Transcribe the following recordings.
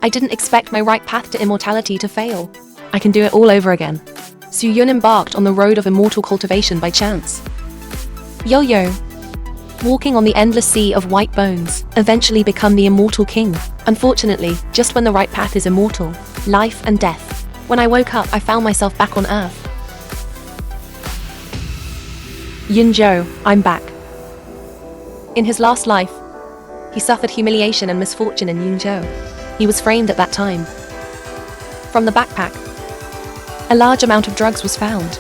I didn't expect my right path to immortality to fail. I can do it all over again. Su Yun embarked on the road of immortal cultivation by chance. Yo-yo. Walking on the endless sea of white bones, eventually become the immortal king. Unfortunately, just when the right path is immortal, life and death. When I woke up, I found myself back on Earth. Yunzhou, I'm back. In his last life, he suffered humiliation and misfortune in Yunzhou. He was framed at that time. From the backpack, a large amount of drugs was found.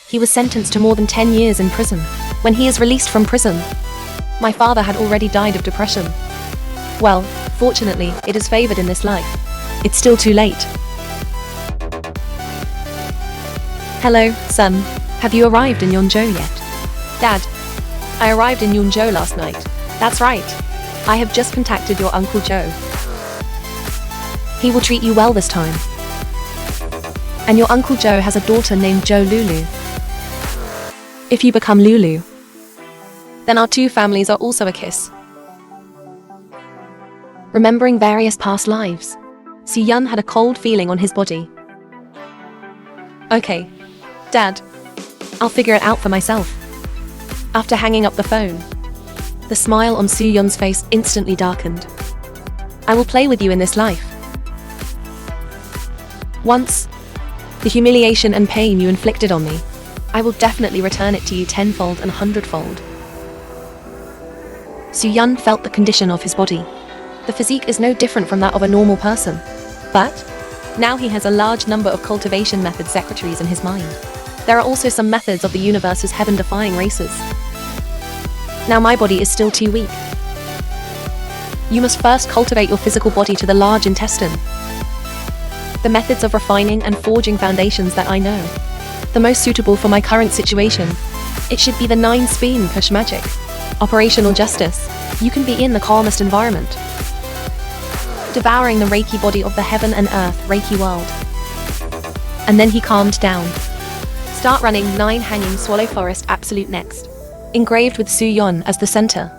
He was sentenced to more than 10 years in prison. When he is released from prison, my father had already died of depression. Well, fortunately, it is favored in this life. It's still too late. Hello, son. Have you arrived in Yunzhou yet? Dad, I arrived in Yunzhou last night. That's right. I have just contacted your Uncle Joe. He will treat you well this time. And your Uncle Joe has a daughter named Jo Lulu. If you become Lulu, then our two families are also a kiss. Remembering various past lives, Su Yun had a cold feeling on his body. Okay, Dad, I'll figure it out for myself. After hanging up the phone, the smile on Su Yun's face instantly darkened. I will play with you in this life. Once, the humiliation and pain you inflicted on me, I will definitely return it to you tenfold and hundredfold. Su Yun felt the condition of his body. The physique is no different from that of a normal person. But now he has a large number of cultivation method secretaries in his mind. There are also some methods of the universe's heaven-defying races. Now my body is still too weak. You must first cultivate your physical body to the large intestine. The methods of refining and forging foundations that I know, the most suitable for my current situation. It should be the 9-spin push magic. Operational justice. You can be in the calmest environment, devouring the Reiki body of the heaven and earth Reiki world. And then he calmed down. Start running 9 hanging swallow forest absolute next. Engraved with Su Yun as the center.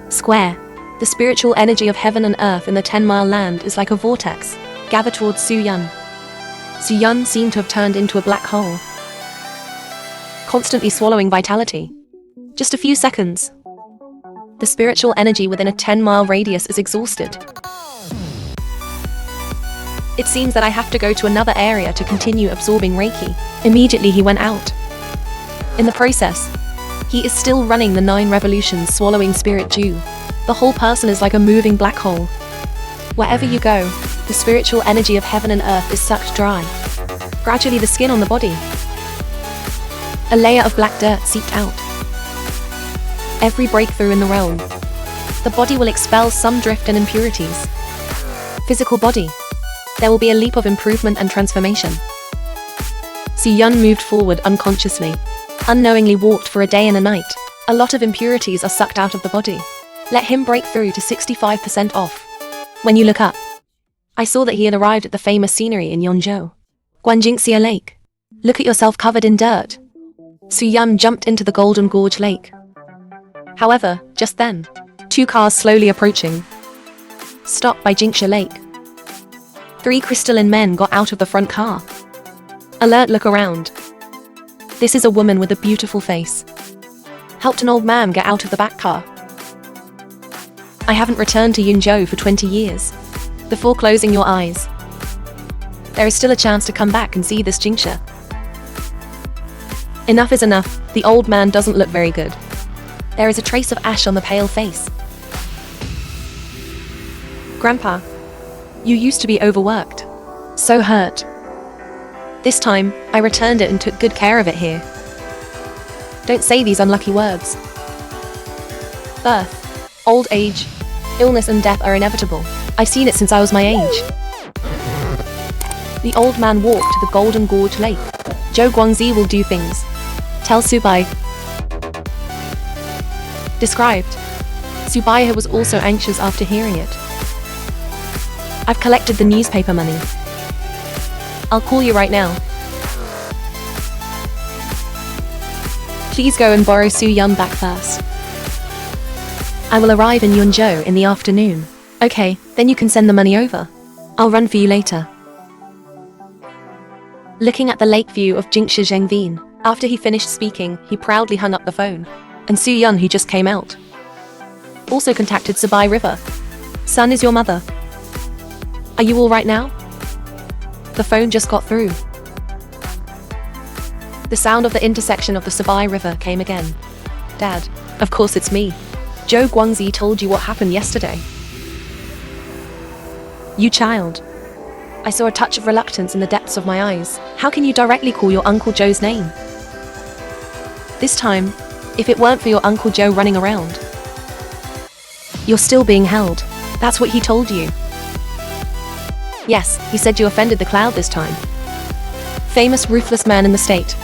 Square. The spiritual energy of heaven and earth in the 10-mile land is like a vortex. Gather towards Su Yun. Su Yun seemed to have turned into a black hole, constantly swallowing vitality. Just a few seconds. The spiritual energy within a 10-mile radius is exhausted. It seems that I have to go to another area to continue absorbing Reiki. Immediately he went out. In the process, he is still running the 9 revolutions swallowing spirit dew. The whole person is like a moving black hole. Wherever you go, the spiritual energy of heaven and earth is sucked dry. Gradually the skin on the body, a layer of black dirt seeped out. Every breakthrough in the realm, the body will expel some drift and impurities. Physical body, there will be a leap of improvement and transformation. Su Yun moved forward unconsciously, unknowingly walked for a day and a night. A lot of impurities are sucked out of the body. Let him break through to 65% off. When you look up, I saw that he had arrived at the famous scenery in Yunzhou, Xianxia Lake. Look at yourself covered in dirt. Su Yun jumped into the Golden Gorge Lake. However, just then, 2 cars slowly approaching stopped by Xianxia Lake. 3 crystalline men got out of the front car. Alert, look around. This is a woman with a beautiful face. Helped an old man get out of the back car. I haven't returned to Yunzhou for 20 years. Before closing your eyes, there is still a chance to come back and see this Xianxia. Enough is enough. The old man doesn't look very good. There is a trace of ash on the pale face. Grandpa, you used to be overworked. So hurt. This time, I returned it and took good care of it here. Don't say these unlucky words. Birth, old age, illness and death are inevitable. I've seen it since I was my age. The old man walked to the Golden Gorge Lake. Zhou Guangzi will do things. Tell Subai. Described. Subaiha was also anxious after hearing it. I've collected the newspaper money. I'll call you right now. Please go and borrow Su Yun back first. I will arrive in Yunzhou in the afternoon. Okay, then you can send the money over. I'll run for you later. Looking at the lake view of Xianxia Zhengvin, after he finished speaking, he proudly hung up the phone. And Su Yun, who just came out, also contacted Subai River. Son, is your mother? Are you all right now? The phone just got through. The sound of the intersection of the Subai River came again. Dad, of course it's me. Zhou Guangzi told you what happened yesterday. You child. I saw a touch of reluctance in the depths of my eyes. How can you directly call your Uncle Zhou's name? This time, if it weren't for your Uncle Zhou running around. You're still being held. That's what he told you. Yes, he said you offended the cloud this time. Famous ruthless man in the state.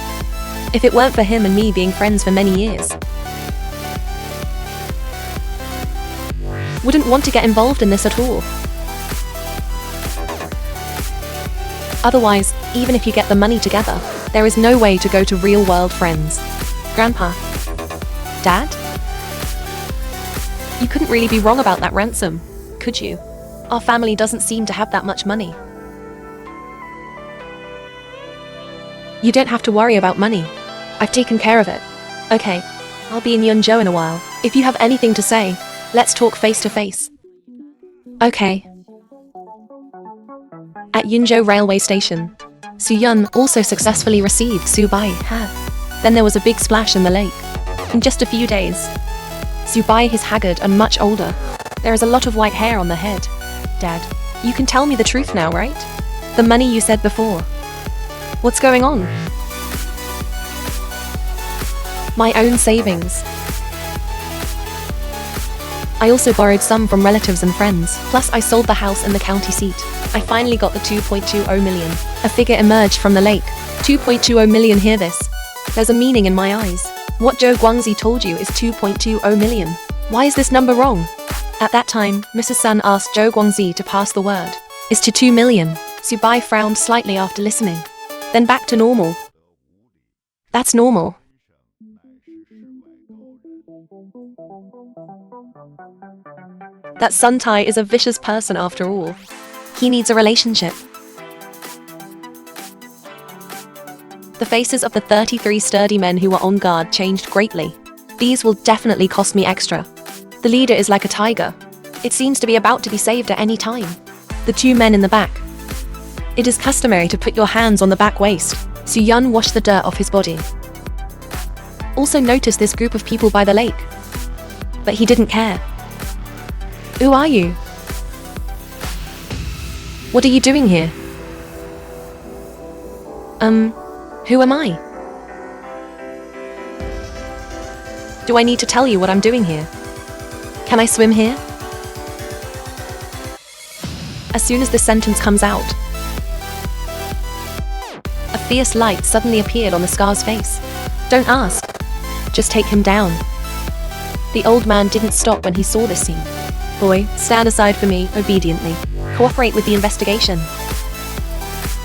If it weren't for him and me being friends for many years, wouldn't want to get involved in this at all. Otherwise, even if you get the money together, there is no way to go to real-world friends. Grandpa? Dad? You couldn't really be wrong about that ransom, could you? Our family doesn't seem to have that much money. You don't have to worry about money. I've taken care of it. Okay, I'll be in Yunzhou in a while. If you have anything to say, let's talk face to face. Okay. At Yunzhou railway station, Su Yun also successfully received Su Bai. Then there was a big splash in the lake. In just a few days, Su Bai is haggard and much older. There is a lot of white hair on the head. Dad, you can tell me the truth now, right? The money you said before. What's going on? My own savings. I also borrowed some from relatives and friends, plus I sold the house and the county seat. I finally got the 2.20 million. A figure emerged from the lake. 2.20 million, hear this. There's a meaning in my eyes. What Zhou Guangzi told you is 2.20 million. Why is this number wrong? At that time, Mrs. Sun asked Zhou Guangzi to pass the word. Is to 2 million. Su Bai frowned slightly after listening. Then back to normal. That's normal. That Sun Tai is a vicious person after all. He needs a relationship. The faces of the 33 sturdy men who were on guard changed greatly. These will definitely cost me extra. The leader is like a tiger. It seems to be about to be saved at any time. The two men in the back. It is customary to put your hands on the back waist. Su Yun washed the dirt off his body. Also noticed this group of people by the lake. But he didn't care. Who are you? What are you doing here? Who am I? Do I need to tell you what I'm doing here? Can I swim here? As soon as this sentence comes out, a fierce light suddenly appeared on the Scar's face. Don't ask. Just take him down. The old man didn't stop when he saw this scene. Boy, stand aside for me, obediently. Cooperate with the investigation.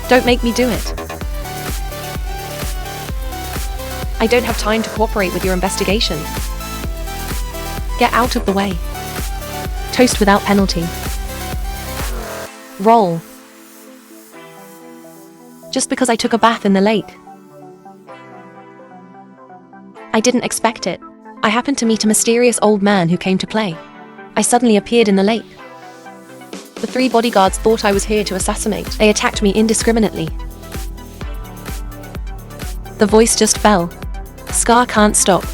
Don't make me do it. I don't have time to cooperate with your investigation. Get out of the way. Toast without penalty. Roll. Just because I took a bath in the lake. I didn't expect it. I happened to meet a mysterious old man who came to play. I suddenly appeared in the lake. The 3 bodyguards thought I was here to assassinate. They attacked me indiscriminately. The voice just fell. Scar can't stop.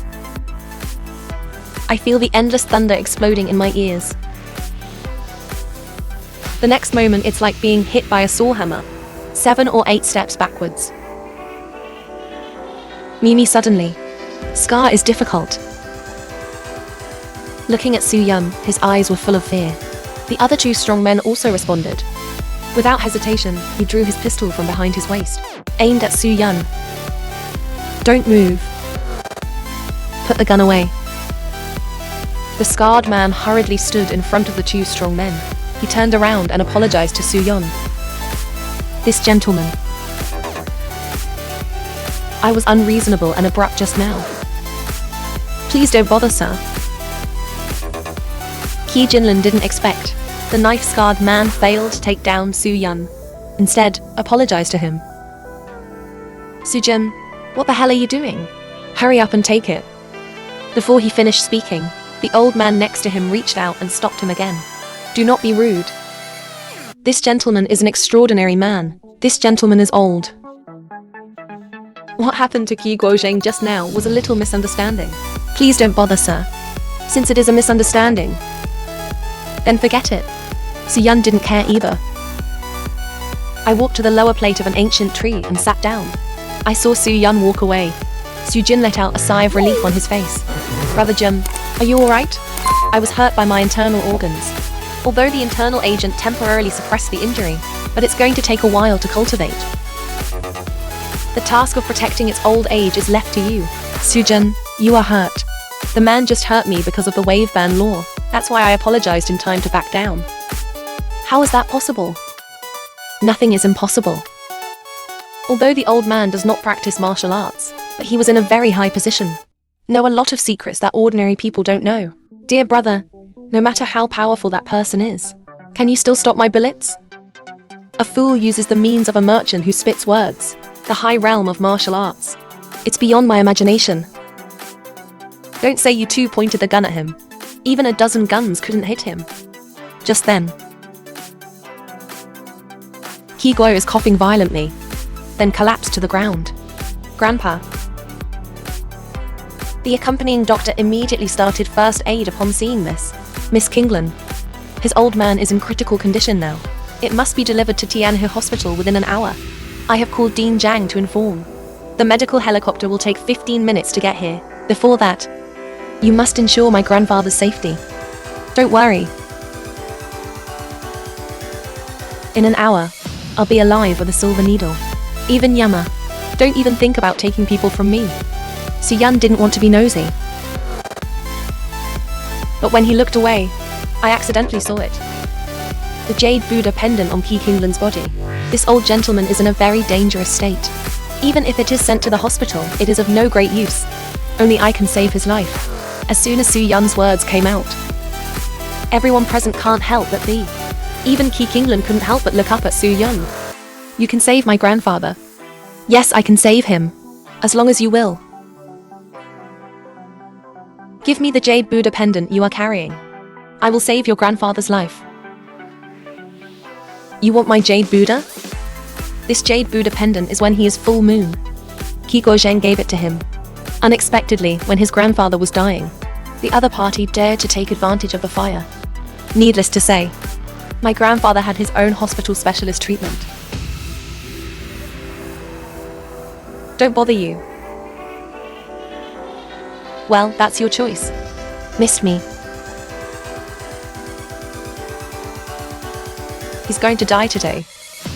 I feel the endless thunder exploding in my ears. The next moment it's like being hit by a saw hammer. 7 or 8 steps backwards. Mimi suddenly. Scar is difficult. Looking at Su Yun, his eyes were full of fear. The other 2 strong men also responded. Without hesitation, he drew his pistol from behind his waist, aimed at Su Yun. Don't move. Put the gun away. The scarred man hurriedly stood in front of the 2 strong men. He turned around and apologized to Su Yun. This gentleman. I was unreasonable and abrupt just now. Please don't bother, sir. Qi Jinlin didn't expect. The knife-scarred man failed to take down Su Yun. Instead, apologized to him. Su Jin, what the hell are you doing? Hurry up and take it. Before he finished speaking, the old man next to him reached out and stopped him again. Do not be rude. This gentleman is an extraordinary man. This gentleman is old. What happened to Qi Guozheng just now was a little misunderstanding. Please don't bother, sir. Since it is a misunderstanding, then forget it. Su Yun didn't care either. I walked to the lower plate of an ancient tree and sat down. I saw Su Yun walk away. Su Jin let out a sigh of relief on his face. Brother Jim, are you alright? I was hurt by my internal organs. Although the internal agent temporarily suppressed the injury, but it's going to take a while to cultivate. The task of protecting its old age is left to you. Su Jin, you are hurt. The man just hurt me because of the wave ban law. That's why I apologized in time to back down. How is that possible? Nothing is impossible. Although the old man does not practice martial arts, but he was in a very high position. Know a lot of secrets that ordinary people don't know. Dear brother, no matter how powerful that person is, can you still stop my bullets? A fool uses the means of a merchant who spits words. The high realm of martial arts. It's beyond my imagination. Don't say you two pointed the gun at him. Even a dozen guns couldn't hit him. Just then, Qi Guo is coughing violently, then collapsed to the ground. Grandpa. The accompanying doctor immediately started first aid upon seeing this. Miss Kinglin. His old man is in critical condition now. It must be delivered to Tianhe Hospital within an hour. I have called Dean Zhang to inform. The medical helicopter will take 15 minutes to get here. Before that, you must ensure my grandfather's safety. Don't worry. In an hour, I'll be alive with a silver needle. Even Yama. Don't even think about taking people from me. Su Yun didn't want to be nosy. But when he looked away, I accidentally saw it. The jade Buddha pendant on Qi Kinglin's body. This old gentleman is in a very dangerous state. Even if it is sent to the hospital, it is of no great use. Only I can save his life. As soon as Su Yun's words came out, everyone present can't help but be. Even Qi Kinglin couldn't help but look up at Su Yun. You can save my grandfather. Yes, I can save him. As long as you will. Give me the jade Buddha pendant you are carrying. I will save your grandfather's life. You want my jade Buddha? This jade Buddha pendant is when he is full moon. Qi Guozheng gave it to him. Unexpectedly, when his grandfather was dying, the other party dared to take advantage of the fire. Needless to say, my grandfather had his own hospital specialist treatment. Don't bother you. Well, that's your choice. Missed me. He's going to die today.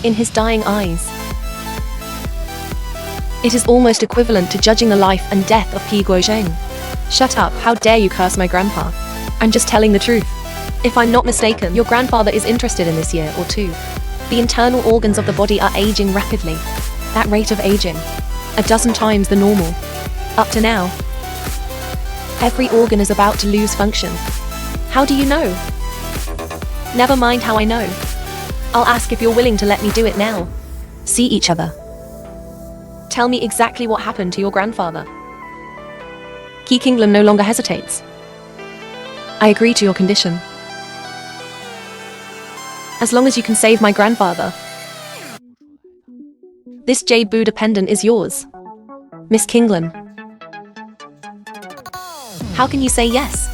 In his dying eyes. It is almost equivalent to judging the life and death of Qi Guozheng. Shut up, how dare you curse my grandpa? I'm just telling the truth. If I'm not mistaken, your grandfather is interested in this year or two. The internal organs of the body are aging rapidly. That rate of aging, 12 times the normal. Up to now, every organ is about to lose function. How do you know? Never mind how I know. I'll ask if you're willing to let me do it now. See each other. Tell me exactly what happened to your grandfather. Qi Kinglin no longer hesitates. I agree to your condition. As long as you can save my grandfather. This jade Buddha pendant is yours. Miss Kinglin. How can you say yes?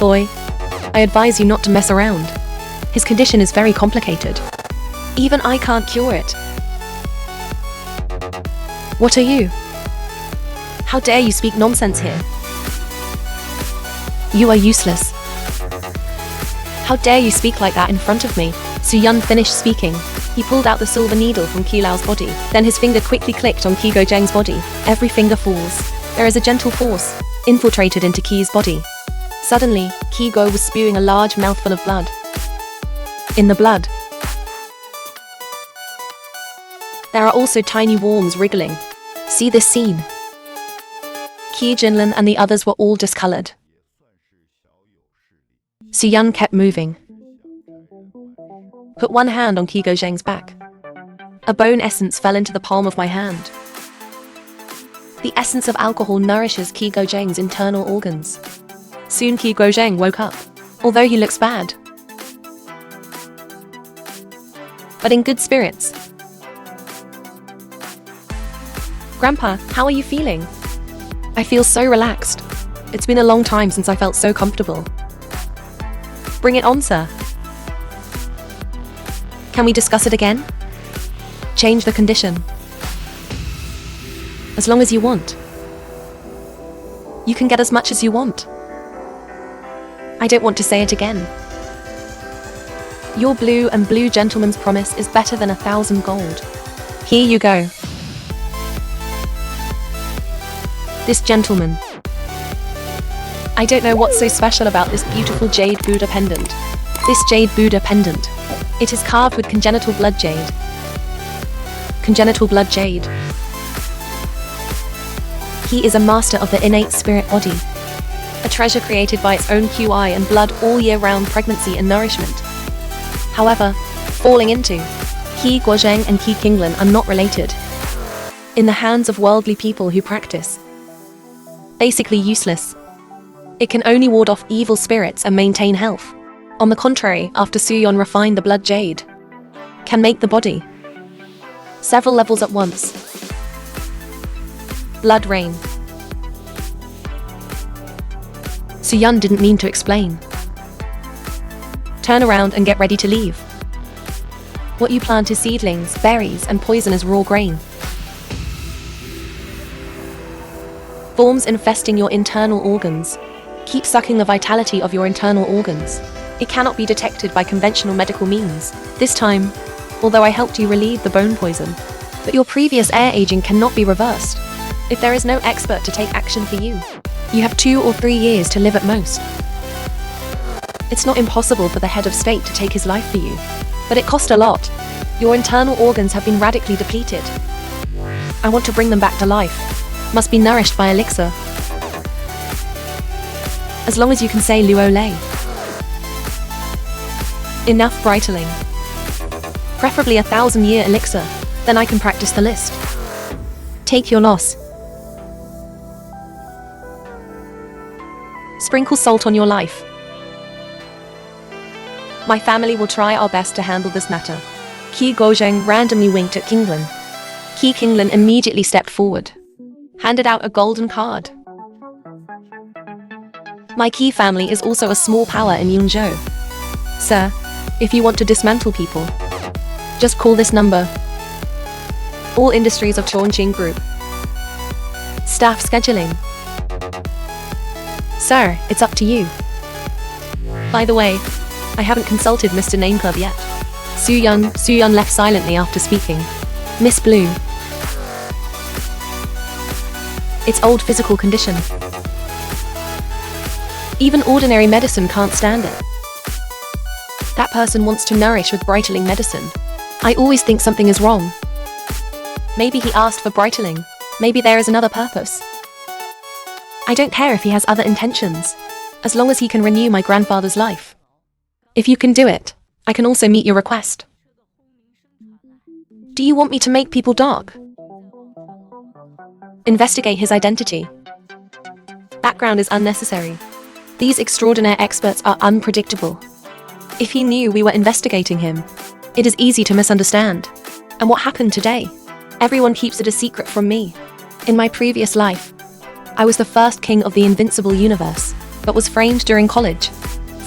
Boy, I advise you not to mess around. His condition is very complicated. Even I can't cure it. What are you? How dare you speak nonsense here? You are useless. How dare you speak like that in front of me? Su Yun finished speaking. He pulled out the silver needle from Qi Lao's body. Then his finger quickly clicked on Qi Guozheng's body. Every finger falls. There is a gentle force infiltrated into Qi's body. Suddenly, Kigo was spewing a large mouthful of blood. In the blood, there are also tiny worms wriggling. See this scene? Qi Jinlin and the others were all discolored. Xu kept moving. Put one hand on Qi Gozheng's back. A bone essence fell into the palm of my hand. The essence of alcohol nourishes Qi Gozheng's internal organs. Soon Qi Gozheng woke up, although he looks bad, but in good spirits. Grandpa, how are you feeling? I feel so relaxed. It's been a long time since I felt so comfortable. Bring it on, sir. Can we discuss it again? Change the condition. As long as you want. You can get as much as you want. I don't want to say it again. Your blue and blue gentleman's promise is better than 1,000 gold. Here you go. This gentleman. I don't know what's so special about this beautiful jade Buddha pendant. This jade Buddha pendant. It is carved with congenital blood jade. Congenital blood jade. He is a master of the innate spirit body. A treasure created by its own QI and blood all year round pregnancy and nourishment. However, falling into Qi Guozheng and Qi Qinglin are not related. In the hands of worldly people who practice. Basically useless. It can only ward off evil spirits and maintain health. On the contrary, after Suyon refined the blood jade, can make the body several levels at once. Blood rain. Suyon didn't mean to explain. Turn around and get ready to leave. What you plant is seedlings, berries, and poisonous raw grain. Forms infesting your internal organs. Keep sucking the vitality of your internal organs. It cannot be detected by conventional medical means. This time, although I helped you relieve the bone poison, but your previous air aging cannot be reversed. If there is no expert to take action for you, you have 2 or 3 years to live at most. It's not impossible for the head of state to take his life for you, but it cost a lot. Your internal organs have been radically depleted. I want to bring them back to life. Must be nourished by elixir. As long as you can say Luo Lei. Enough brightening. Preferably 1,000-year elixir, then I can practice the list. Take your loss. Sprinkle salt on your life. My family will try our best to handle this matter. Qi Guozheng randomly winked at Qinglin. Qi Qinglin immediately stepped forward. Handed out a golden card. My Qi family is also a small power in Yunzhou. Sir, if you want to dismantle people, just call this number. All industries of Chongqing Group. Staff scheduling. Sir, it's up to you. By the way, I haven't consulted Mr. Name Club yet. Suyon left silently after speaking. Miss Blue. Its old physical condition. Even ordinary medicine can't stand it. That person wants to nourish with brightening medicine. I always think something is wrong. Maybe he asked for brightening. Maybe there is another purpose. I don't care if he has other intentions, as long as he can renew my grandfather's life. If you can do it, I can also meet your request. Do you want me to make people dark? Investigate his identity. Background is unnecessary. These extraordinary experts are unpredictable. If he knew we were investigating him, it is easy to misunderstand. And what happened today? Everyone keeps it a secret from me. In my previous life, I was the first king of the invincible universe, but was framed during college.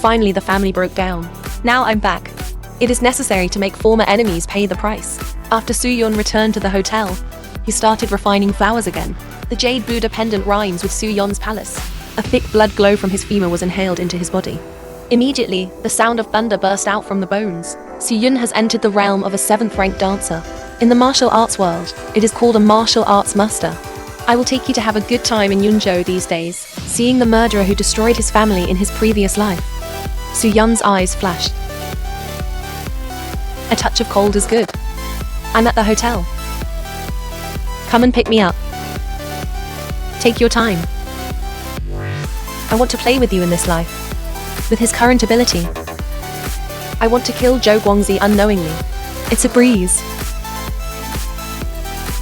Finally, the family broke down. Now I'm back. It is necessary to make former enemies pay the price. After Suyon returned to the hotel, he started refining flowers again. The jade Buddha pendant rhymes with Suyon's palace. A thick blood glow from his femur was inhaled into his body. Immediately, the sound of thunder burst out from the bones. Suyun has entered the realm of a 7th-rank dancer. In the martial arts world, it is called a martial arts master. I will take you to have a good time in Yunzhou these days, seeing the murderer who destroyed his family in his previous life. Su Yun's eyes flashed. A touch of cold is good. I'm at the hotel. Come and pick me up. Take your time. I want to play with you in this life. With his current ability, I want to kill Zhou Guangzi unknowingly. It's a breeze.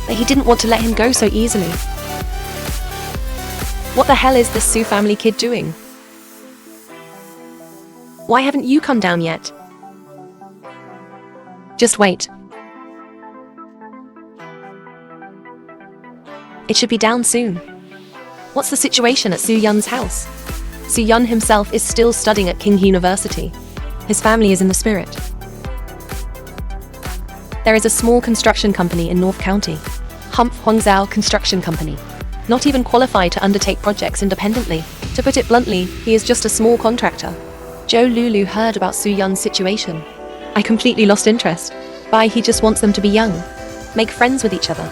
But he didn't want to let him go so easily. What the hell is this Su family kid doing? Why haven't you come down yet? Just wait. It should be down soon. What's the situation at Su Yun's house? Su Yun himself is still studying at King University. His family is in the spirit. There is a small construction company in North County, Humph Huangzhou Construction Company. Not even qualified to undertake projects independently. To put it bluntly, he is just a small contractor. Zhou Lulu heard about Su Yun's situation. I completely lost interest. He just wants them to be young, make friends with each other.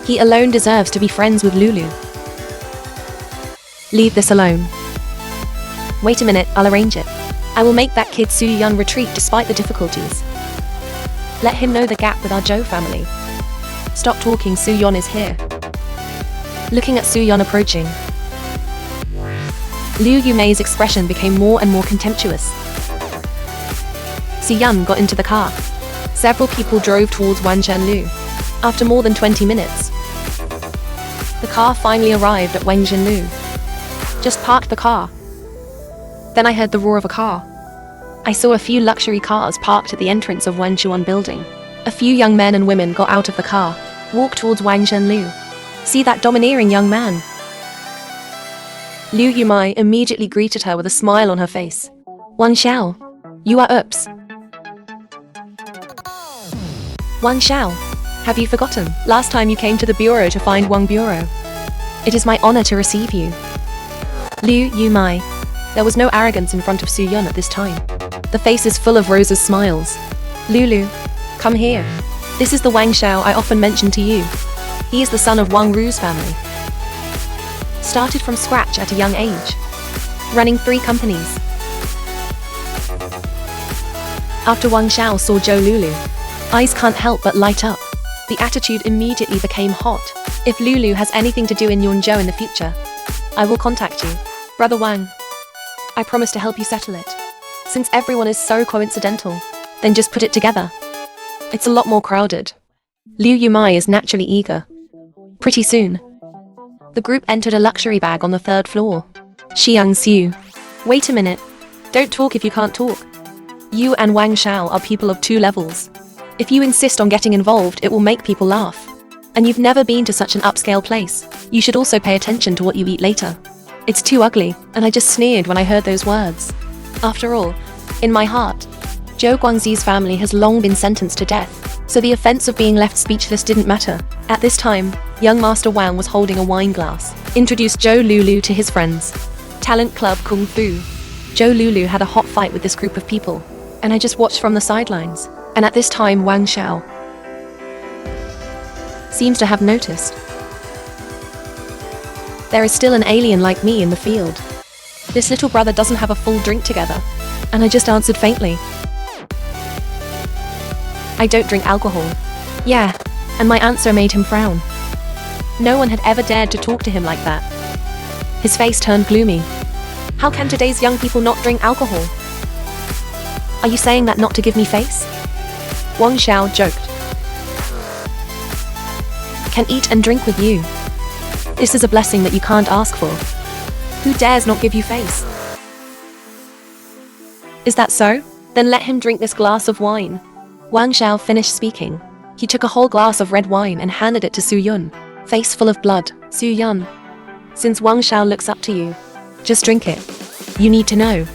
He alone deserves to be friends with Lulu. Leave this alone. Wait a minute, I'll arrange it. I will make that kid Su Yun retreat despite the difficulties. Let him know the gap with our Zhou family. Stop talking, Su Yun is here. Looking at Su Yun approaching, Liu Yumei's expression became more and more contemptuous. Su Yun got into the car. Several people drove towards Wangzhenlu. After more than 20 minutes, the car finally arrived at Wangzhenlu. Just parked the car. Then I heard the roar of a car. I saw a few luxury cars parked at the entrance of Wangshuan building. A few young men and women got out of the car, walked towards Wangzhenlu. See that domineering young man? Liu Yumei immediately greeted her with a smile on her face. Wang Xiao, you are Oops. Wang Xiao, have you forgotten? Last time you came to the bureau to find Wang Bureau. It is my honor to receive you. Liu Yumei. There was no arrogance in front of Su Yun at this time. The face is full of Rose's smiles. Lulu, come here. This is the Wang Xiao I often mention to you. He is the son of Wang Ru's family. Started from scratch at a young age, running 3 companies. After Wang Xiao saw Zhou Lulu, eyes can't help but light up. The attitude immediately became hot. If Lulu has anything to do in Yunzhou in the future, I will contact you. Brother Wang, I promise to help you settle it. Since everyone is so coincidental, then just put it together. It's a lot more crowded. Liu Yumei is naturally eager. Pretty soon, the group entered a luxury bag on the 3rd floor. Xianxia. Wait a minute. Don't talk if you can't talk. You and Wang Xiao are people of 2 levels. If you insist on getting involved, it will make people laugh. And you've never been to such an upscale place. You should also pay attention to what you eat later. It's too ugly, and I just sneered when I heard those words. After all, in my heart, Zhou Guangzi's family has long been sentenced to death, so the offense of being left speechless didn't matter. At this time, young Master Wang was holding a wine glass, introduced Zhou Lulu to his friends. Talent Club Kung Fu. Zhou Lulu had a hot fight with this group of people, and I just watched from the sidelines. And at this time, Wang Xiao seems to have noticed. There is still an alien like me in the field. This little brother doesn't have a full drink together. And I just answered faintly. I don't drink alcohol. Yeah, and my answer made him frown. No one had ever dared to talk to him like that. His face turned gloomy. How can today's young people not drink alcohol? Are you saying that not to give me face? Wang Xiao joked. Can eat and drink with you. This is a blessing that you can't ask for. Who dares not give you face? Is that so? Then let him drink this glass of wine. Wang Xiao finished speaking. He took a whole glass of red wine and handed it to Su Yun. Face full of blood. Su Yun, since Wang Xiao looks up to you, just drink it. You need to know.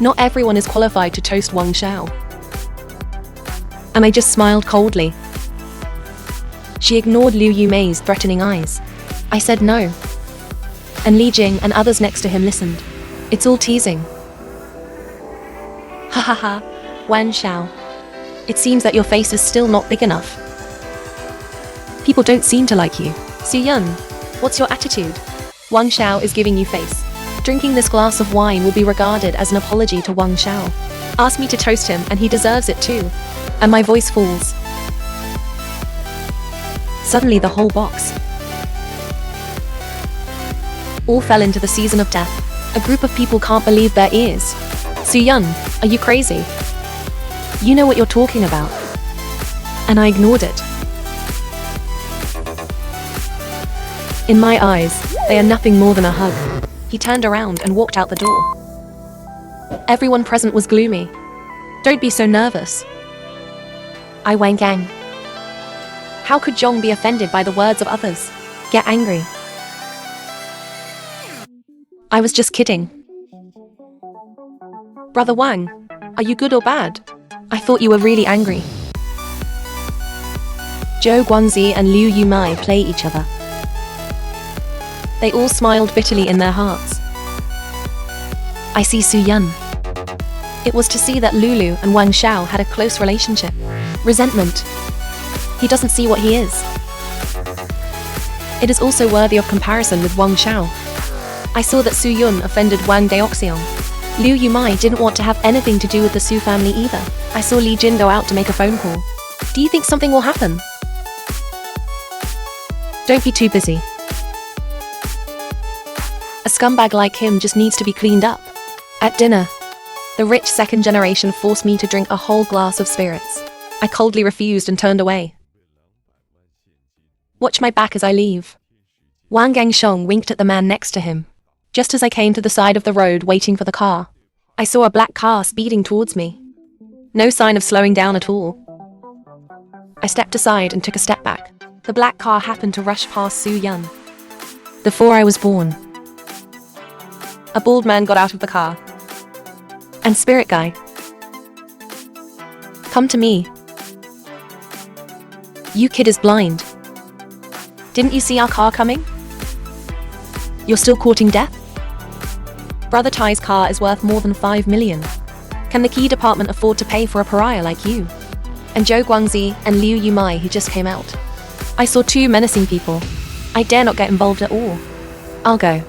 Not everyone is qualified to toast Wang Xiao. And I just smiled coldly. She ignored Liu Yumei's threatening eyes. I said no. And Li Jing and others next to him listened. It's all teasing. Ha ha ha, Wang Xiao. It seems that your face is still not big enough. People don't seem to like you. Su-yun, what's your attitude? Wang Xiao is giving you face. Drinking this glass of wine will be regarded as an apology to Wang Xiao. Ask me to toast him and he deserves it too. And my voice falls. Suddenly the whole box all fell into the season of death. A group of people can't believe their ears. Su-yun, are you crazy? You know what you're talking about. And I ignored it. In my eyes, they are nothing more than a hug. He turned around and walked out the door. Everyone present was gloomy. Don't be so nervous. I Wang Gang. How could Zhong be offended by the words of others? Get angry. I was just kidding. Brother Wang, are you good or bad? I thought you were really angry. Zhou Guanzi and Liu Yumai play each other. They all smiled bitterly in their hearts. I see Su-yun. It was to see that Lulu and Wang Xiao had a close relationship. Resentment. He doesn't see what he is. It is also worthy of comparison with Wang Xiao. I saw that Su-yun offended Wang Deoxion. Liu Yumai didn't want to have anything to do with the Su family either. I saw Li Jin go out to make a phone call. Do you think something will happen? Don't be too busy. A scumbag like him just needs to be cleaned up. At dinner, the rich second generation forced me to drink a whole glass of spirits. I coldly refused and turned away. Watch my back as I leave. Wang Gangshong winked at the man next to him. Just as I came to the side of the road waiting for the car, I saw a black car speeding towards me. No sign of slowing down at all. I stepped aside and took a step back. The black car happened to rush past Su-yun. Before I was born, a bald man got out of the car. And Spirit Guy, come to me. You kid is blind. Didn't you see our car coming? You're still courting death? Brother Tai's car is worth more than 5 million. Can the key department afford to pay for a pariah like you? And Zhou Guangzi and Liu Yumai who just came out. I saw two menacing people. I dare not get involved at all. I'll go.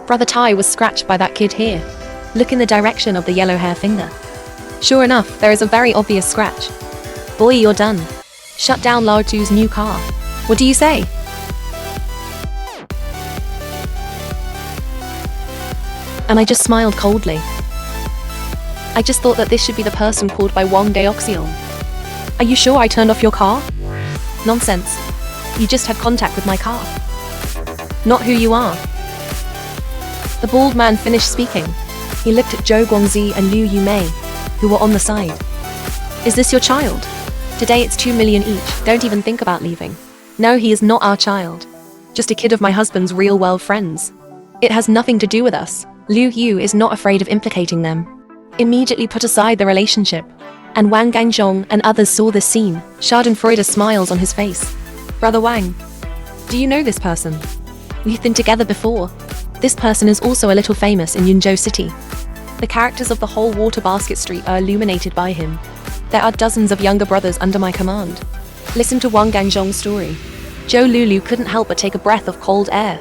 Brother Tai was scratched by that kid here. Look in the direction of the yellow hair finger. Sure enough, there is a very obvious scratch. Boy, you're done. Shut down Lao Tu's new car. What do you say? And I just smiled coldly. I just thought that this should be the person called by Wang Deoxion. Are you sure I turned off your car? Nonsense. You just had contact with my car. Not who you are. The bald man finished speaking. He looked at Zhou Guangzi and Liu Yumei, who were on the side. Is this your child? Today it's 2 million each. Don't even think about leaving. No, he is not our child. Just a kid of my husband's real-world friends. It has nothing to do with us. Liu Yu is not afraid of implicating them. Immediately put aside the relationship. And Wang Gangzhong and others saw this scene. Schadenfreude smiles on his face. Brother Wang, do you know this person? We've been together before. This person is also a little famous in Yunzhou City. The characters of the whole Water Basket Street are illuminated by him. There are dozens of younger brothers under my command. Listen to Wang Gangzhong's story. Zhou Lulu couldn't help but take a breath of cold air.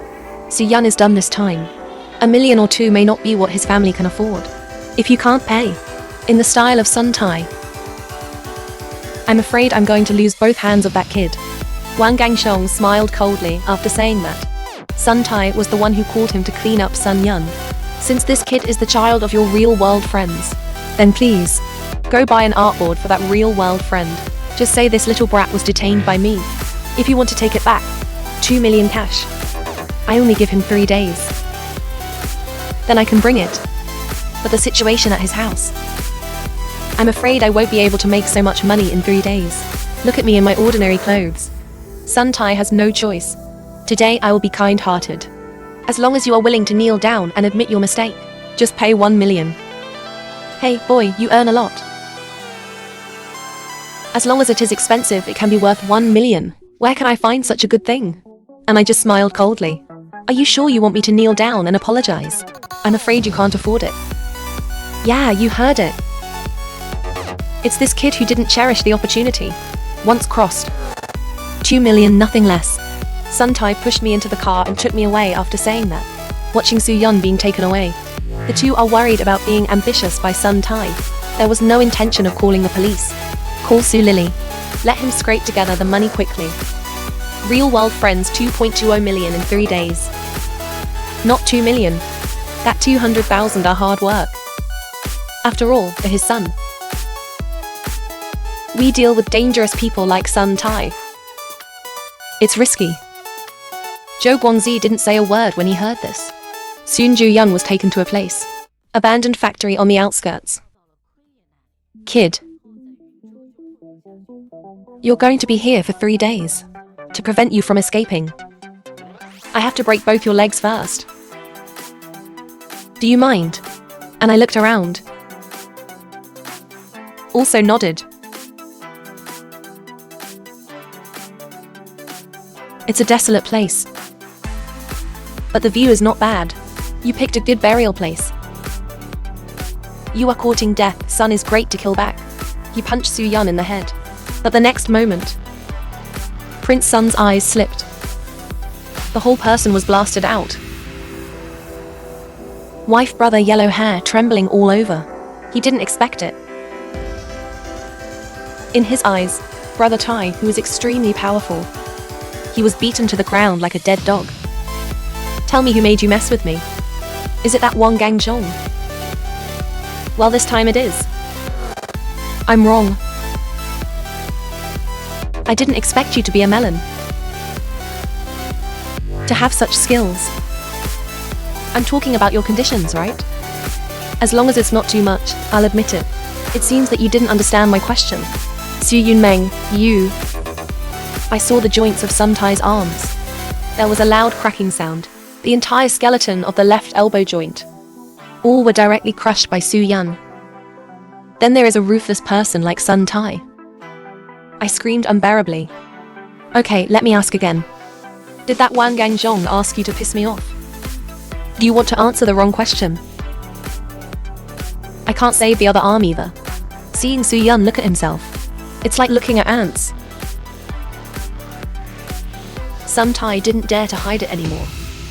Su-yun is done this time. $1 million or 2 may not be what his family can afford. If you can't pay, in the style of Sun Tai, I'm afraid I'm going to lose both hands of that kid. Wang Gangshong smiled coldly after saying that. Sun Tai was the one who called him to clean up Sun Yun. Since this kid is the child of your real-world friends, then please, go buy an artboard for that real-world friend. Just say this little brat was detained by me. If you want to take it back, 2 million cash. I only give him 3 days. Then I can bring it. But the situation at his house, I'm afraid I won't be able to make so much money in 3 days. Look at me in my ordinary clothes. Sun Tai has no choice. Today I will be kind-hearted. As long as you are willing to kneel down and admit your mistake, just pay 1 million. Hey, boy, you earn a lot. As long as it is expensive, it can be worth 1 million. Where can I find such a good thing? And I just smiled coldly. Are you sure you want me to kneel down and apologize? I'm afraid you can't afford it. Yeah, you heard it. It's this kid who didn't cherish the opportunity. Once crossed. 2 million, nothing less. Sun Tai pushed me into the car and took me away after saying that. Watching Su Yun being taken away. The two are worried about being ambitious by Sun Tai. There was no intention of calling the police. Call Su Lily. Let him scrape together the money quickly. Real world friends 2.20 million in 3 days. Not 2 million. That 200,000 are hard work. After all, they're his son. We deal with dangerous people like Sun Tai. It's risky. Zhou Guanzi didn't say a word when he heard this. Soon Zhu Yun was taken to a place. Abandoned factory on the outskirts. Kid. You're going to be here for 3 days. To prevent you from escaping. I have to break both your legs first. Do you mind? And I looked around. Also nodded. It's a desolate place. But the view is not bad. You picked a good burial place. You are courting death, son is great to kill back. He punched Su Yun in the head. But the next moment, Prince Sun's eyes slipped. The whole person was blasted out. Wife, brother, yellow hair, trembling all over. He didn't expect it. In his eyes, brother Tai, who was extremely powerful. He was beaten to the ground like a dead dog. Tell me who made you mess with me. Is it that Wang Gangzhong? Well, this time it is. I'm wrong. I didn't expect you to be a melon. To have such skills. I'm talking about your conditions, right? As long as it's not too much, I'll admit it. It seems that you didn't understand my question. Su Yunmeng, you... I saw the joints of Sun Tai's arms. There was a loud cracking sound. The entire skeleton of the left elbow joint. All were directly crushed by Su Yun. Then there is a ruthless person like Sun Tai. I screamed unbearably. Okay, let me ask again. Did that Wang Gangzhong ask you to piss me off? Do you want to answer the wrong question? I can't save the other arm either. Seeing Su Yun look at himself. It's like looking at ants. Sun Tai didn't dare to hide it anymore.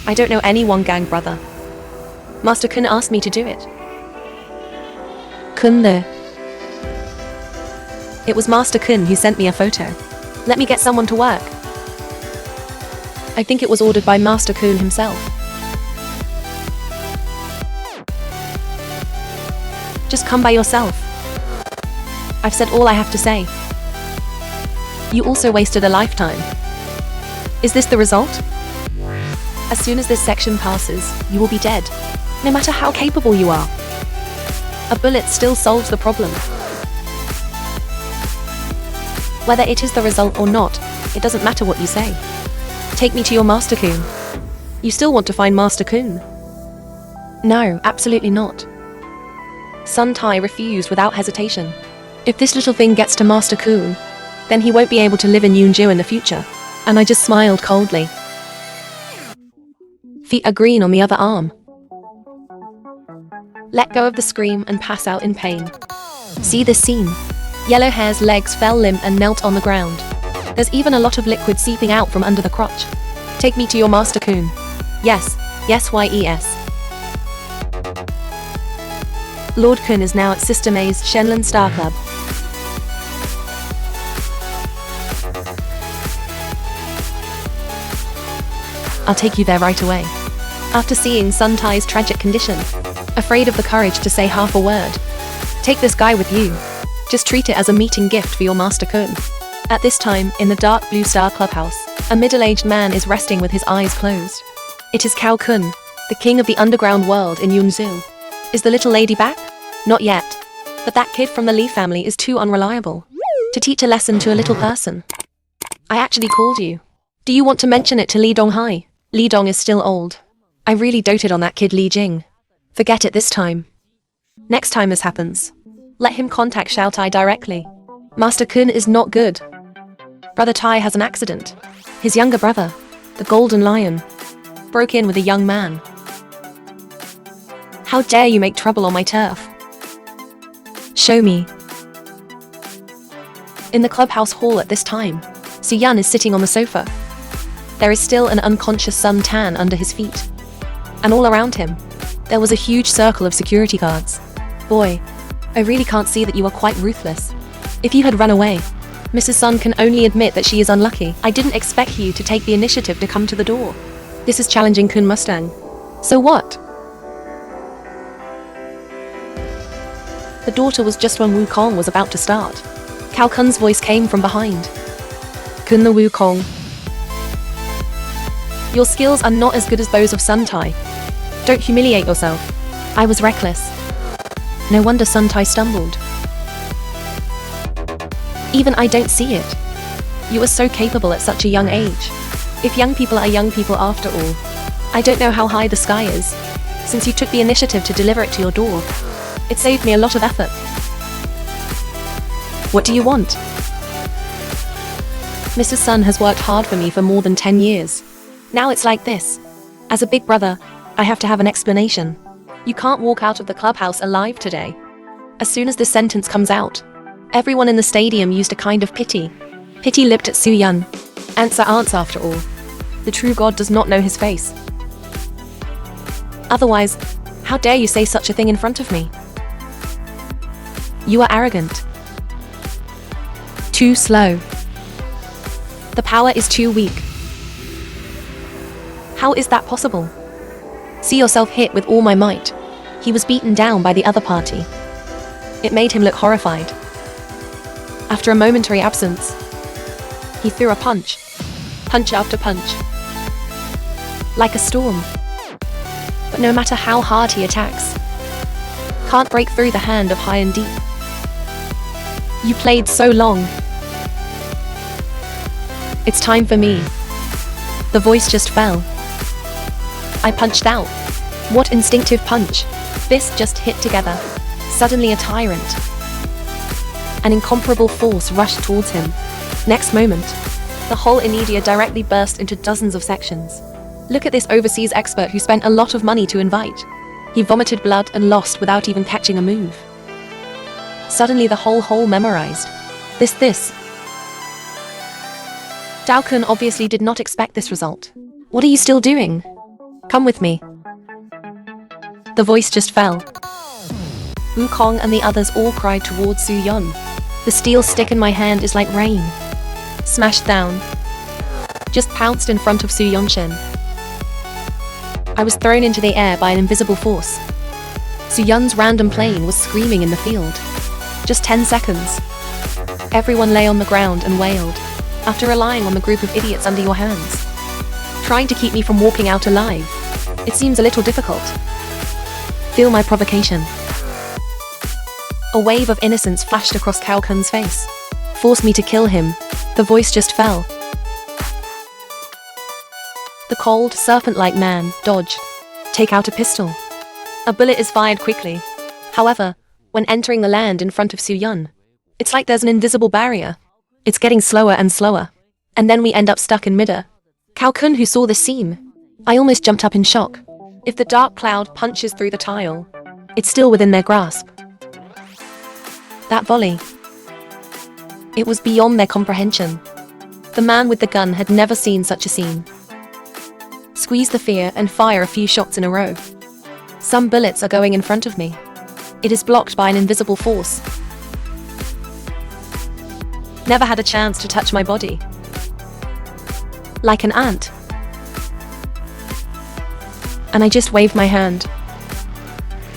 I don't know any Wang Gang brother. Master Kun asked me to do it. Kun there. It was Master Kun who sent me a photo. Let me get someone to work. I think it was ordered by Master Kun himself. Just come by yourself. I've said all I have to say. You also wasted a lifetime. Is this the result? As soon as this section passes, you will be dead. No matter how capable you are. A bullet still solves the problem. Whether it is the result or not, it doesn't matter what you say. Take me to your Master Kun. You still want to find Master Kun? No, absolutely not. Sun Tai refused without hesitation. If this little thing gets to Master Kun, then he won't be able to live in Yunju in the future. And I just smiled coldly. Feet are green on the other arm. Let go of the scream and pass out in pain. See this scene. Yellow hair's legs fell limp and knelt on the ground. There's even a lot of liquid seeping out from under the crotch. Take me to your Master Kun. Yes, yes, yes. Lord Kun is now at Sister May's Shenlin Star Club. I'll take you there right away. After seeing Sun Tai's tragic condition, afraid of the courage to say half a word. Take this guy with you. Just treat it as a meeting gift for your Master Kun. At this time, in the dark blue star clubhouse, a middle-aged man is resting with his eyes closed. It is Cao Kun, the king of the underground world in Yunzhu. Is the little lady back? Not yet. But that kid from the Li family is too unreliable to teach a lesson to a little person. I actually called you. Do you want to mention it to Li Donghai? Li Dong is still old. I really doted on that kid Li Jing. Forget it this time. Next time this happens, let him contact Xiao Tai directly. Master Kun is not good. Brother Tai has an accident. His younger brother, the Golden Lion, broke in with a young man. How dare you make trouble on my turf? Show me. In the clubhouse hall at this time, Su-yun is sitting on the sofa. There is still an unconscious Sun Tan under his feet. And all around him, there was a huge circle of security guards. Boy, I really can't see that you are quite ruthless. If you had run away, Mrs. Sun can only admit that she is unlucky. I didn't expect you to take the initiative to come to the door. This is challenging Kun Mustang. So what? The daughter was just when Wukong was about to start. Cao Kun's voice came from behind. Kun the Wukong. Your skills are not as good as those of Sun Tai. Don't humiliate yourself. I was reckless. No wonder Sun Tai stumbled. Even I don't see it. You are so capable at such a young age. If young people are young people after all. I don't know how high the sky is. Since you took the initiative to deliver it to your door, it saved me a lot of effort. What do you want? Mrs. Sun has worked hard for me for more than 10 years. Now it's like this. As a big brother, I have to have an explanation. You can't walk out of the clubhouse alive today. As soon as this sentence comes out, everyone in the stadium used a kind of pity. Pity lipped at Su-yun. Ants are ants after all. The true god does not know his face. Otherwise, how dare you say such a thing in front of me? You are arrogant. Too slow. The power is too weak. How is that possible? See yourself hit with all my might. He was beaten down by the other party. It made him look horrified. After a momentary absence, he threw a punch. Punch after punch. Like a storm. But no matter how hard he attacks, can't break through the hand of high and deep. You played so long. It's time for me. The voice just fell. I punched out. What instinctive punch. Fists just hit together. Suddenly a tyrant. An incomparable force rushed towards him. Next moment, the whole Inedia directly burst into dozens of sections. Look at this overseas expert who spent a lot of money to invite. He vomited blood and lost without even catching a move. Suddenly the whole hole memorized. This. Dao Kun obviously did not expect this result. What are you still doing? Come with me. The voice just fell. Wukong and the others all cried towards Su-yun. The steel stick in my hand is like rain. Smashed down. Just pounced in front of Su-yun-shin. I was thrown into the air by an invisible force. Su-yun's random plane was screaming in the field. Just 10 seconds. Everyone lay on the ground and wailed, after relying on the group of idiots under your hands. Trying to keep me from walking out alive. It seems a little difficult. Feel my provocation. A wave of innocence flashed across Cao Kun's face. Force me to kill him. The voice just fell. The cold, serpent-like man dodged. Take out a pistol. A bullet is fired quickly. However, when entering the land in front of Su-yun, it's like there's an invisible barrier. It's getting slower and slower. And then we end up stuck in midair. Cao Kun, who saw this scene, I almost jumped up in shock. If the dark cloud punches through the tile, it's still within their grasp. That volley. It was beyond their comprehension. The man with the gun had never seen such a scene. Squeeze the fear and fire a few shots in a row. Some bullets are going in front of me. It is blocked by an invisible force. Never had a chance to touch my body. Like an ant. And I just waved my hand.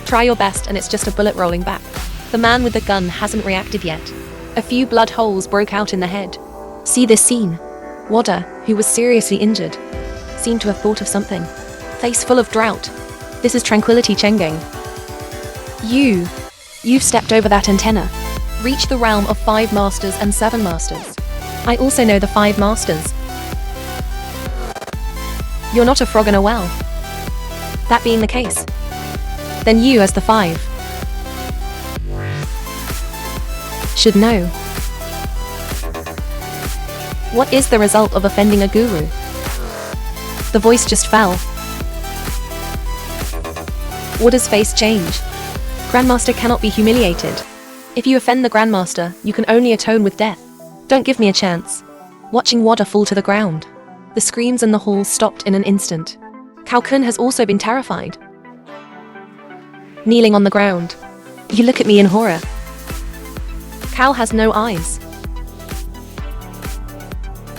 Try your best and it's just a bullet rolling back. The man with the gun hasn't reacted yet. A few blood holes broke out in the head. See this scene. Wada, who was seriously injured, seemed to have thought of something. Face full of drought. This is tranquility Chengeng. You've stepped over that antenna. Reach the realm of 5 masters and 7 masters. I also know the 5 masters. You're not a frog in a well. That being the case, then you as the 5 should know. What is the result of offending a guru? The voice just fell. Wada's face changed. Grandmaster cannot be humiliated. If you offend the Grandmaster, you can only atone with death. Don't give me a chance. Watching water fall to the ground. The screams in the hall stopped in an instant. Cao Kun has also been terrified. Kneeling on the ground. You look at me in horror. Cao has no eyes.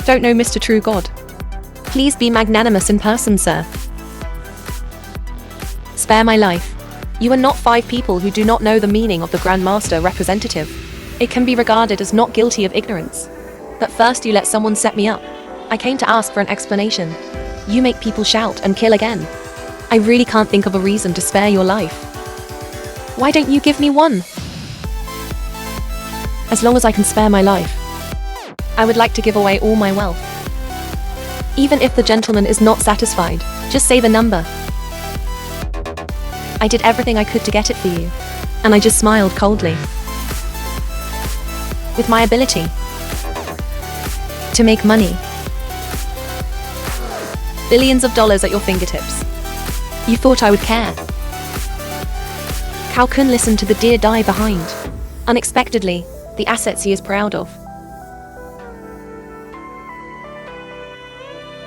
Don't know Mr. True God. Please be magnanimous in person, sir. Spare my life. You are not 5 people who do not know the meaning of the Grand Master representative. It can be regarded as not guilty of ignorance. But first you let someone set me up. I came to ask for an explanation. You make people shout and kill again. I really can't think of a reason to spare your life. Why don't you give me one? As long as I can spare my life. I would like to give away all my wealth. Even if the gentleman is not satisfied, just say the number. I did everything I could to get it for you. And I just smiled coldly. With my ability to make money. Billions of dollars at your fingertips. You thought I would care. Cao Kun listened to the deer die behind. Unexpectedly, the assets he is proud of.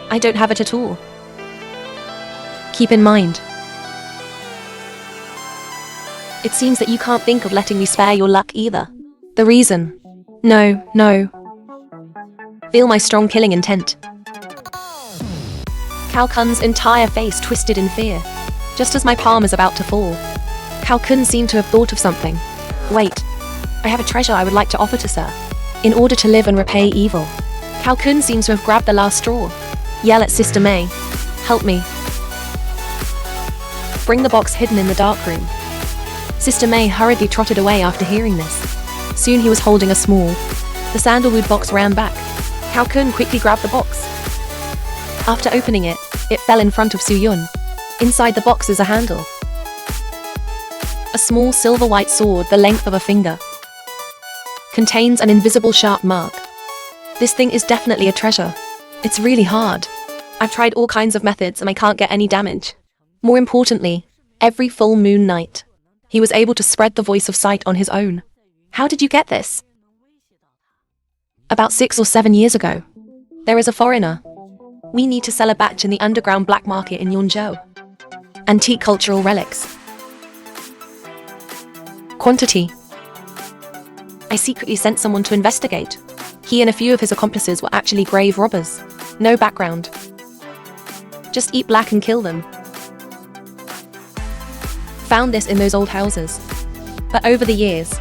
I don't have it at all. Keep in mind. It seems that you can't think of letting me spare your luck either. The reason? No. Feel my strong killing intent. Cao Kun's entire face twisted in fear. Just as my palm is about to fall, Cao Kun seemed to have thought of something. Wait. I have a treasure I would like to offer to sir. In order to live and repay evil. Cao Kun seems to have grabbed the last straw. Yell at Sister May. Help me. Bring the box hidden in the dark room. Sister May hurriedly trotted away after hearing this. Soon he was holding a the sandalwood box ran back. Cao Kun quickly grabbed the box. After opening it, it fell in front of Su Yun. Inside the box is a handle. A small silver-white sword the length of a finger. Contains an invisible sharp mark. This thing is definitely a treasure. It's really hard. I've tried all kinds of methods and I can't get any damage. More importantly, every full moon night, he was able to spread the voice of sight on his own. How did you get this? About 6 or 7 years ago. There is a foreigner. We need to sell a batch in the underground black market in Yunzhou. Antique cultural relics. Quantity. I secretly sent someone to investigate. He and a few of his accomplices were actually grave robbers. No background. Just eat black and kill them. Found this in those old houses. But over the years,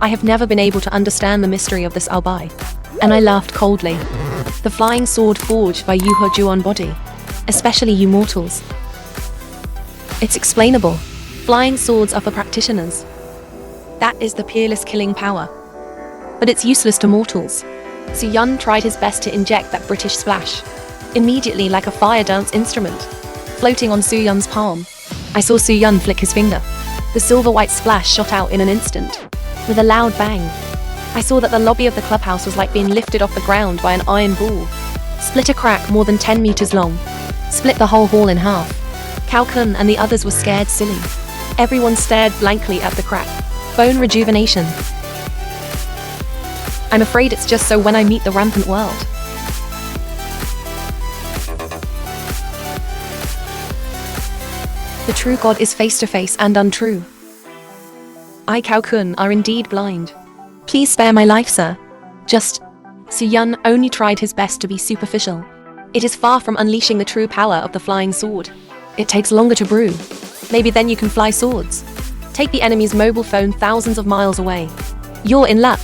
I have never been able to understand the mystery of this albai. And I laughed coldly. The flying sword forged by Yu He body. Especially you mortals. It's explainable. Flying swords are for practitioners. That is the peerless killing power. But it's useless to mortals. Su Yun tried his best to inject that British splash. Immediately, like a fire dance instrument, floating on Su Yun's palm. I saw Su Yun flick his finger. The silver-white splash shot out in an instant. With a loud bang. I saw that the lobby of the clubhouse was like being lifted off the ground by an iron ball. Split a crack more than 10 meters long. Split the whole hall in half. Cao Kun and the others were scared silly. Everyone stared blankly at the crack. Bone rejuvenation. I'm afraid it's just so when I meet the rampant world. The true God is face-to-face and untrue. I, Cao Kun, are indeed blind. Please spare my life, sir. Su Yun only tried his best to be superficial. It is far from unleashing the true power of the flying sword. It takes longer to brew. Maybe then you can fly swords. Take the enemy's mobile phone thousands of miles away. You're in luck.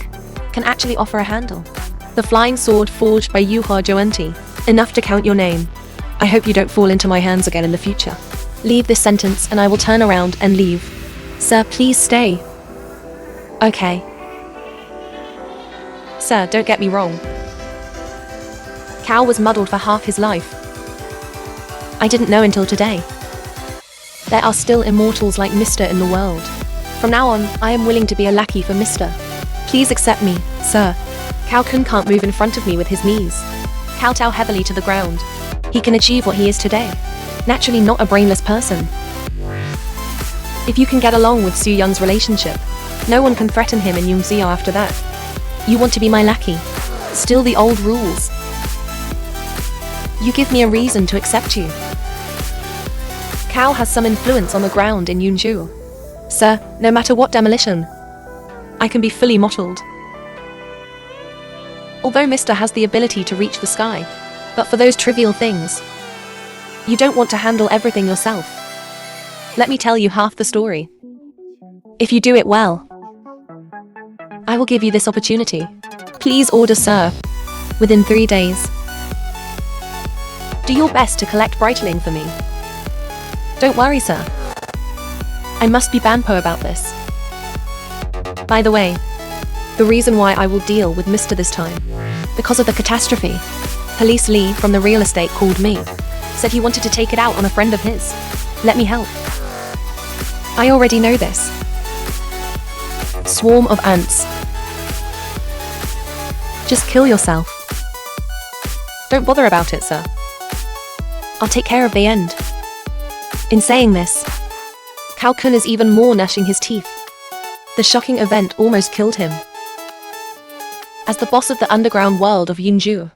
Can actually offer a handle. The flying sword forged by Yu He. Enough to count your name. I hope you don't fall into my hands again in the future. Leave this sentence and I will turn around and leave. Sir, please stay. Okay. Sir, don't get me wrong. Cao was muddled for half his life. I didn't know until today. There are still immortals like Mr. in the world. From now on, I am willing to be a lackey for Mr. Please accept me, sir. Cao Kun can't move in front of me with his knees. Kowtow heavily to the ground. He can achieve what he is today. Naturally not a brainless person. If you can get along with Su Yun's relationship, no one can threaten him in Wuxia after that. You want to be my lackey? Still the old rules. You give me a reason to accept you. Cao has some influence on the ground in Yunzhu. Sir, no matter what demolition, I can be fully mottled. Although Mr. has the ability to reach the sky, but for those trivial things, you don't want to handle everything yourself. Let me tell you half the story. If you do it well, I will give you this opportunity. Please order, sir, within 3 days. Do your best to collect Breitling for me. Don't worry, sir. I must be Banpo about this. By the way, the reason why I will deal with Mr. this time, because of the catastrophe. Police Lee from the real estate called me, said he wanted to take it out on a friend of his. Let me help. I already know this. Swarm of ants. Just kill yourself. Don't bother about it, sir. I'll take care of the end. In saying this, Cao Kun is even more gnashing his teeth. The shocking event almost killed him. As the boss of the underground world of Yunzhu,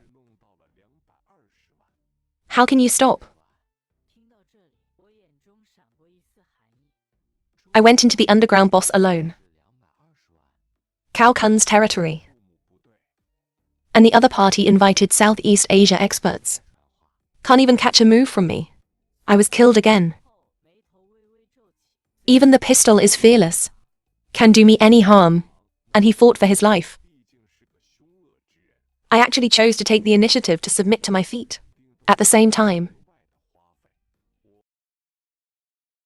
how can you stop? I went into the underground boss alone. Cao Kun's territory. And the other party invited Southeast Asia experts. Can't even catch a move from me. I was killed again. Even the pistol is fearless. Can do me any harm. And he fought for his life. I actually chose to take the initiative to submit to my feet. At the same time,